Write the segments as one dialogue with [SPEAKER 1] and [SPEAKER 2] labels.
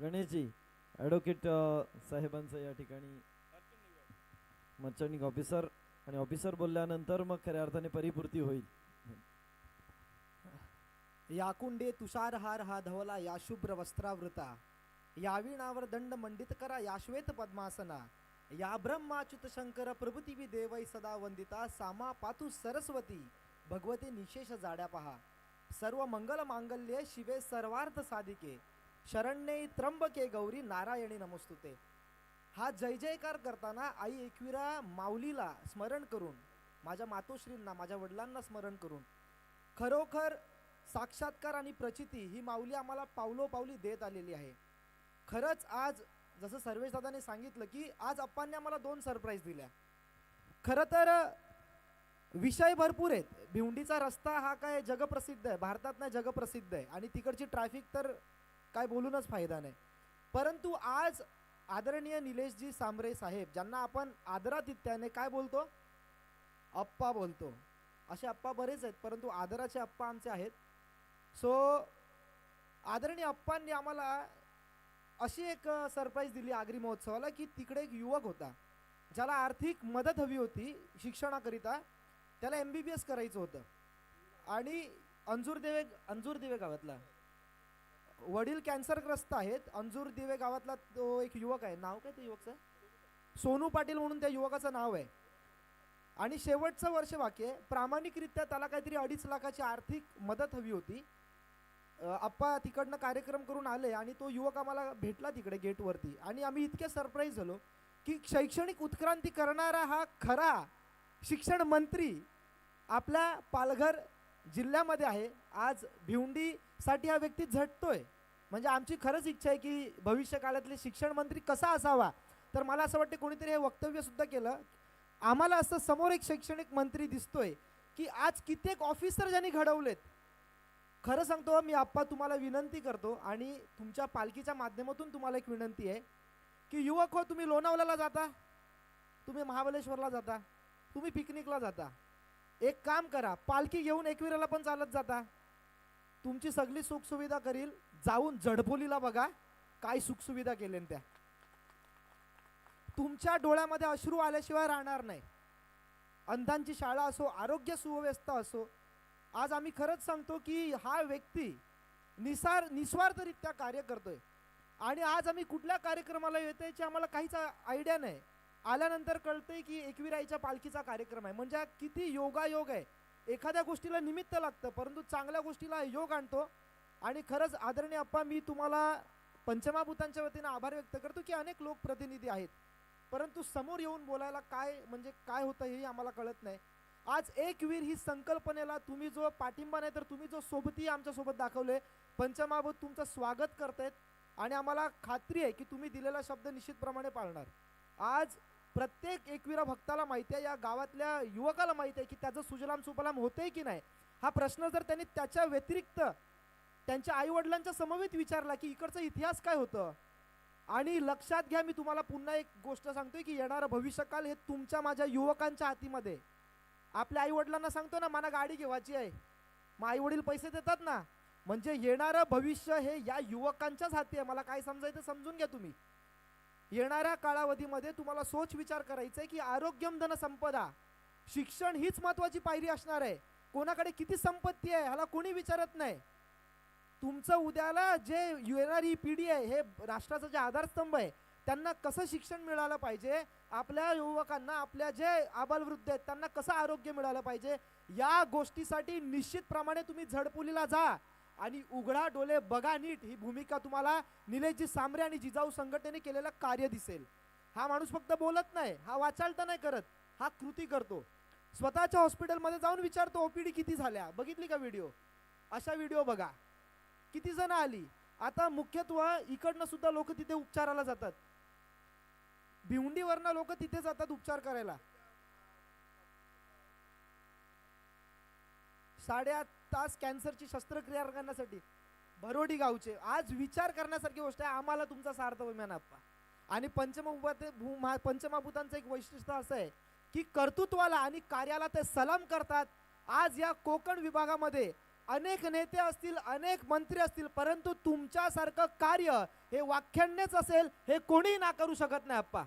[SPEAKER 1] Ganeshji advocate साहेबांचं या ठिकाणी मर्चंटिंग ऑफिसर आणि ऑफिसर बोलल्यानंतर मग खऱ्या अर्थाने परिपूर्ती होईल.
[SPEAKER 2] याकुंडे तुषारहार हा धवला या शुभ्र वस्त्रावृता, या वीणावर दंड मंडित करा या श्वेत पद्मासना, या ब्रह्माच्युत शंकर प्रभुतीवी देवै सदा वंदिता, सामा पातु सरस्वती भगवती निशेष जाड्या पहा. सर्व मंगल मांगल्ये शिवे सर्वार्थ साधिके, शरण्ये त्र्यंबके गौरी नारायणी नमस्तुते. हा जय जयकार करताना आई एकविरा माऊलीला स्मरण करून, माझ्या मातोश्रींना, माझ्या वडिलांना स्मरण करून, खरोखर साक्षात्कार आणि प्रचिती ही माऊली आम्हाला पावलोपावली देत आलेली आहे. खरंच आज जसं सर्वेश दादाने सांगितलं की आज अप्पांनी आम्हाला 2 सरप्राईज दिल्या. खरं तर विषय भरपूर आहेत. भिवंडीचा रस्ता हा काय जगप्रसिद्ध आहे, भारतात नाही जगप्रसिद्ध आहे, आणि तिकडची ट्रॅफिक तर काय बोलूनच फायदा नाही. परंतु आज आदरणीय निलेशजी सांबरे साहेब, ज्यांना आपण आदरातिथ्याने काय बोलतो, अप्पा बोलतो, असे अप्पा बरेच आहेत, परंतु आदराचे अप्पा आमचे आहेत. सो आदरणीय अप्पांनी आम्हाला अशी एक सरप्राईज दिली आगरी महोत्सवाला की तिकडे एक युवक होता ज्याला आर्थिक मदत हवी होती शिक्षणाकरिता. त्याला MBBS करायचं होतं आणि अंजूर दिवे गावातला वडील कॅन्सरग्रस्त आहेत. अंजूर दिवे गावातला तो एक युवक आहे. नाव काय त्या युवकचं? सोनू पाटील म्हणून त्या युवकाचं नाव आहे. आणि शेवटचं वर्ष बाकी आहे. प्रामाणिकरित्या त्याला काहीतरी 2.5 लाखाची आर्थिक मदत हवी होती. अप्पा तिकडनं कार्यक्रम करून आले आणि तो युवक आम्हाला भेटला तिकडे गेटवरती, आणि आम्ही इतके सरप्राईज झालो की शैक्षणिक उत्क्रांती करणारा हा खरा शिक्षण मंत्री आपल्या पालघर जिल्ह्यामध्ये आहे. आज भिवंडीसाठी हा व्यक्ती झटतोय. म्हणजे आमची खरंच इच्छा आहे की भविष्य काळातले शिक्षण मंत्री कसा असावा. तर मला असं वाटतं कोणीतरी हे वक्तव्य सुद्धा केलं. आम्हाला असं समोर एक शैक्षणिक मंत्री दिसतोय की आज कित्येक ऑफिसर ज्यांनी घडवलेत. खरं सांगतो मी आप्पा, तुम्हाला विनंती करतो आणि तुमच्या पालखीच्या माध्यमातून तुम्हाला एक विनंती आहे की युवक हो, तुम्ही लोणावळ्याला जाता, तुम्ही महाबळेश्वरला जाता, तुम्ही पिकनिकला जाता, एक काम करा, पालखी घेऊन एकविराला पण चालत जाता. तुमची सगळी सुखसुविधा करील. जाऊन जडपोलीला बघा काय सुखसुविधा केल्या त्या. तुमच्या डोळ्यामध्ये अश्रू आल्याशिवाय राहणार नाही. अंधांची शाळा असो, आरोग्य सुव्यवस्था असो, आज आम्ही खरंच सांगतो की हा व्यक्ती निस्वार्थरित्या कार्य करतोय. आणि आज आम्ही कुठल्या कार्यक्रमाला येतोय याची आम्हाला काहीच आयडिया नाही. आल्यानंतर कळतंय की एकविराईच्या पालखीचा कार्यक्रम आहे. म्हणजे किती योगायोग आहे. एखाद्या गोष्टीला निमित्त लागतं, परंतु चांगल्या गोष्टीला योग आणतो. आणि खरंच आदरणीय अप्पा, मी तुम्हाला पंचमाभूतांच्या वतीनं आभार व्यक्त करतो की अनेक लोकप्रतिनिधी आहेत, परंतु समोर येऊन बोलायला काय होतं हे आम्हाला कळत नाही. आज एक वीर ही संकल्पनेला तुम्ही जो पाठिंबा नाही तर तुम्ही जो सोबती आमच्यासोबत दाखवले, पंचमाभूत तुमचं स्वागत करतायत आणि आम्हाला खात्री आहे की तुम्ही दिलेला शब्द निश्चितप्रमाणे पाळणार. आज प्रत्येक एकविरा भक्ताला माहिती आहे, या गावातल्या युवकाला माहिती आहे की त्याचं सुजलाम सुफलाम होतंय की नाही. हा प्रश्न जर त्यांनी त्याच्या व्यतिरिक्त त्यांच्या आईवडिलांच्या समवेत विचारला की इकडचा इतिहास काय होतं. आणि लक्षात घ्या, मी तुम्हाला पुन्हा एक गोष्ट सांगतोय की येणारं भविष्यकाल हे तुमच्या माझ्या युवकांच्या हातीमध्ये. आपल्या आईवडिलांना सांगतो ना, मला गाडी घेवायची आहे, मग आईवडील पैसे देतात ना. म्हणजे येणारं भविष्य हे या युवकांच्याच हाती आहे. मला काय समजायचं समजून घ्या तुम्ही. येणाऱ्या कालावधीमध्ये तुम्हाला सोच विचार करायचा आहे की आरोग्यम धन संपदा, शिक्षण हीच महत्वाची पायरी असणार आहे. कोणाकडे किती संपत्ती आहे ह्याला कोणी विचारत नाही. तुमचं उद्याला जे येणारी पिढी आहे, हे राष्ट्राचा जे आधारस्तंभ आहे, त्यांना कसं शिक्षण मिळालं पाहिजे, आपल्या युवकांना, आपल्या जे आबालवृद्ध आहेत त्यांना कसं आरोग्य मिळालं पाहिजे, या गोष्टीसाठी निश्चितप्रमाणे तुम्ही झडपोलीला जा आणि उघडा डोळे बघा नीट. ही भूमिका तुम्हाला निलेशजी सांबरे आणि जिजाऊ संघटनेने केलेलं कार्य दिसेल. हा माणूस फक्त बोलत नाही, हा वाचालता नाही करत, हा कृती करतो. स्वतःच्या हॉस्पिटलमध्ये जाऊन विचारतो OPD किती झाल्या, बघितली का व्हिडिओ. अशा व्हिडिओ बघा, किती जण आली. आता मुख्यत्व इकडनं सुद्धा लोक तिथे उपचाराला जातात. भिवंडीवरनं लोक तिथे जातात उपचार करायला. 8.5 तास कॅन्सरची शस्त्रक्रिया करण्यासाठी भरोडी गावचे. आज विचार करण्यासारखी गोष्ट आहे. आम्हाला तुमचा सार्थ अभिमान आप्पा. आणि पंचमहाभूतांचं एक वैशिष्ट्य असं आहे की कर्तृत्वाला आणि कार्याला ते सलाम करतात. आज या कोकण विभागामध्ये अनेक नेते असतील, अनेक मंत्री असतील, परंतु तुमच्यासारखं कार्य हे वाख्यानेच असेल हे कोणीही नाकारू शकत नाही अप्पा.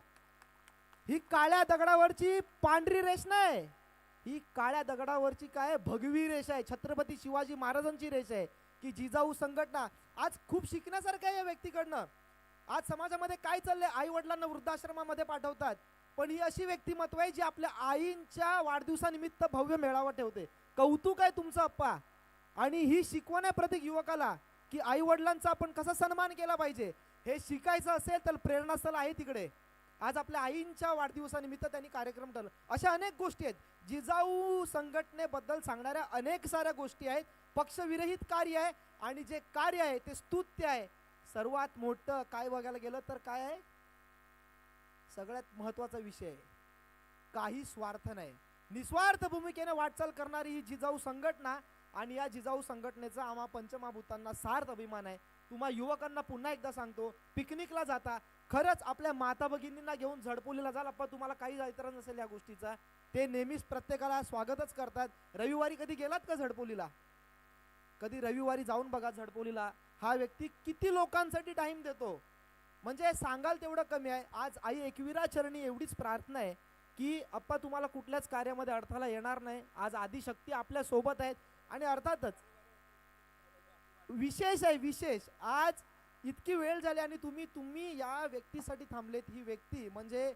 [SPEAKER 2] ही काळ्या दगडावरची पांढरी रेष नाही, ही काळ्या दगडावरची काय भगवी रेष आहे, छत्रपती शिवाजी महाराजांची रेष आहे की जिजाऊ संघटना. आज खूप शिकण्यासारखं आहे या व्यक्तीकडनं. आज समाजामध्ये काय चाललंय, आई वडिलांना वृद्धाश्रमामध्ये पाठवतात, पण ही अशी व्यक्तिमत्व आहे जी आपल्या आईंच्या वाढदिवसानिमित्त भव्य मेळावा ठेवते. कौतुक आहे तुमचं अप्पा. आणि ही शिकवण आहे प्रत्येक युवकाला की आई वडिलांचा आपण कसा सन्मान केला पाहिजे. हे शिकायचं असेल तर प्रेरणास्थळ आहे तिकडे. आज आपल्या आईंच्या वाढदिवसानिमित्त त्यांनी कार्यक्रम ठेवला. अशा अनेक गोष्टी आहेत. जिजाऊ संघटनेबद्दल सांगणाऱ्या अनेक साऱ्या गोष्टी आहेत. पक्षविरहित कार्य आहे आणि जे कार्य आहे ते स्तुत्य आहे. सर्वात मोठं काय बघायला गेलं तर काय आहे, सगळ्यात महत्वाचा विषय आहे, काही स्वार्थ नाही, निस्वार्थ भूमिकेने वाटचाल करणारी ही जिजाऊ संघटना. आणि या जिजाऊ संघटनेचा आम्हा पंचमहाभूतांना सार्थ अभिमान आहे. तुम्हा युवकांना पुन्हा एकदा सांगतो, पिकनिकला जाता खरंच आपल्या माता भगिनींना घेऊन झडपोलीला जाल अप्पा. तुम्हाला काही ऐतराज नसेल या गोष्टीचा. ते नेहमीच प्रत्येकाला स्वागतच करतात. रविवारी कधी गेलात का झडपोलीला? कधी रविवारी जाऊन बघा झडपोलीला. हा व्यक्ती किती लोकांसाठी टाइम देतो म्हणजे सांगाल तेवढं कमी आहे. आज आई एकविरा चरणी एवढीच प्रार्थना आहे की अप्पा तुम्हाला कुठल्याच कार्यामध्ये अडथळा येणार नाही. आज आदिशक्ती आपल्या सोबत आहेत. आणि अर्थातच विशेष आहे, विशेष आज इतकी वेळ झाली आणि तुम्ही या व्यक्तीसाठी थांबलेत. ही व्यक्ती म्हणजे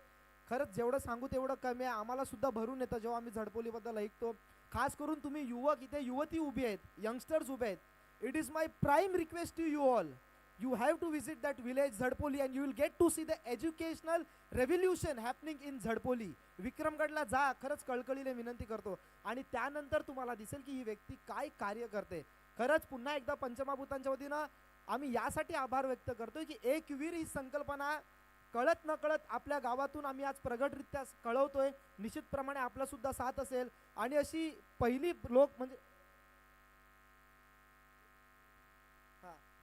[SPEAKER 2] खरंच जेवढं सांगू तेवढं कमी आहे. आम्हाला सुद्धा भरून येतं जेव्हा आम्ही झडपोलीबद्दल ऐकतो. खास करून तुम्ही युवक, इथे युवती उभी आहेत, यंगस्टर्स उभे आहेत. It is my prime request to you all, you have to visit that village Jhadpoli and you will get to see the educational revolution happening in Jhadpoli. विक्रमगडला जा, खरंच कळकळीने विनंती करतो. आणि त्यानंतर तुम्हाला दिसेल की ही व्यक्ती काय कार्य करते. खरंच पुन्हा एकदा पंचमहाभूतांच्या वतीनं आम्ही यासाठी आभार व्यक्त करतोय की एक वीर ही संकल्पना कळत न कळत आपल्या गावातून आम्ही आज प्रगटरित्या कळवतोय. निश्चितप्रमाणे आपला सुद्धा साथ असेल. आणि अशी पहिली लोक म्हणजे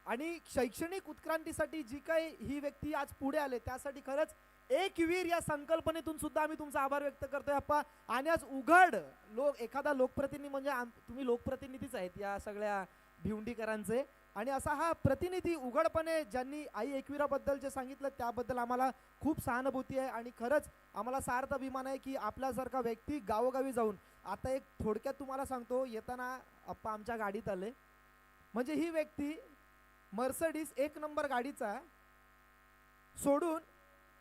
[SPEAKER 2] आणि शैक्षणिक उत्क्रांतीसाठी जी काही ही व्यक्ती आज पुढे आले त्यासाठी खरंच एक वीर या संकल्पनेतून सुद्धा आम्ही तुमचा आभार व्यक्त करतोय अप्पा. आणि आज उघड एखादा लोकप्रतिनिधी म्हणजे तुम्ही लोकप्रतिनिधीच आहेत या सगळ्या भिवंडीकरांचे. आणि असा हा प्रतिनिधी उघडपणे ज्यांनी आई एकविराबद्दल जे सांगितलं त्याबद्दल आम्हाला खूप सहानुभूती आहे. आणि खरंच आम्हाला सार्थ अभिमान आहे की आपल्यासारखा व्यक्ती गावोगावी जाऊन. आता एक थोडक्यात तुम्हाला सांगतो, येताना अप्पा आमच्या गाडीत आले म्हणजे ही व्यक्ती मर्सडीज 1 नंबर गाडीचा सोडून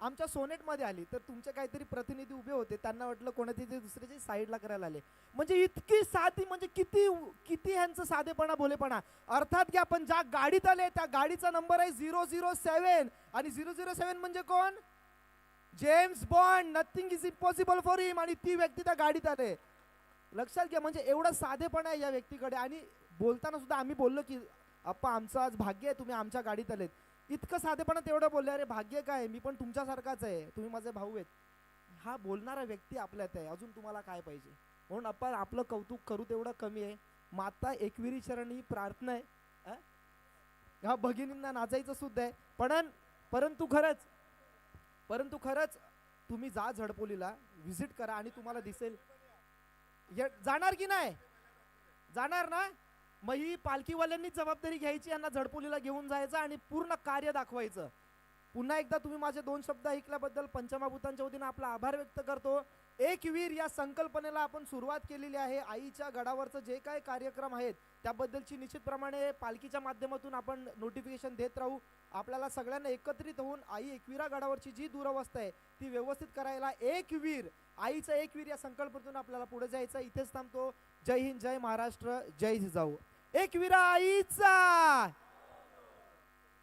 [SPEAKER 2] आमच्या सोनेटमध्ये आली. तर तुमचे काहीतरी प्रतिनिधी उभे होते, त्यांना वाटलं कोणाचे ते दुसऱ्याच्या साईडला करायला आले. म्हणजे इतकी साधी, म्हणजे किती किती ह्यांचं साधेपणा भोलेपणा. अर्थात की आपण ज्या गाडीत आले त्या गाडीचा नंबर आहे 007 आणि 007 म्हणजे कोण? James Bond. Nothing is impossible for him. आणि ती व्यक्ती त्या गाडीत आले. लक्षात घ्या म्हणजे एवढा साधेपणा आहे या व्यक्तीकडे. आणि बोलताना सुद्धा आम्ही बोललो की अप्पा आमचं आज भाग्य आहे तुम्ही आमच्या गाडीत आलेत. इतकं साधेपणा तेवढं बोलले. अरे भाग्य काय, मी पण तुमच्यासारखाच आहे, तुम्ही माझे भाऊ आहेत. हा बोलणारा व्यक्ती आपल्यात आहे, अजून तुम्हाला काय पाहिजे. म्हणून अप्पा आपलं कौतुक करू तेवढं कमी आहे. माता एकविरी चरणी प्रार्थना आहे. ह्या भगिनींना नाचायचं सुद्धा आहे. परंतु खरंच तुम्ही जा झडपोलीला, व्हिजिट करा आणि तुम्हाला दिसेल. जाणार की नाही? जाणार ना? मग ही पालखीवाल्यांनीच जबाबदारी घ्यायची, यांना झडपोलीला घेऊन जायचं आणि पूर्ण कार्य दाखवायचं. पुन्हा एकदा तुम्ही माझे 2 शब्द ऐकल्याबद्दल पंचमहाभूतांच्या वतीनं आपला आभार व्यक्त करतो. एक वीर या संकल्पनेला आपण सुरुवात केलेली आहे. आईच्या गडावरचं जे काही कार्यक्रम आहेत त्याबद्दलची निश्चितप्रमाणे पालखीच्या माध्यमातून आपण नोटिफिकेशन देत राहू. आपल्याला सगळ्यांना एकत्रित होऊन आई एकविरा गडावरची जी दुरावस्था आहे ती व्यवस्थित करायला एक वीर, आईचा एक वीर या संकल्पनेतून आपल्याला पुढे जायचं. इथेच थांबतो. जय हिंद, जय महाराष्ट्र, जय जिजाऊ. एकविरा आईचा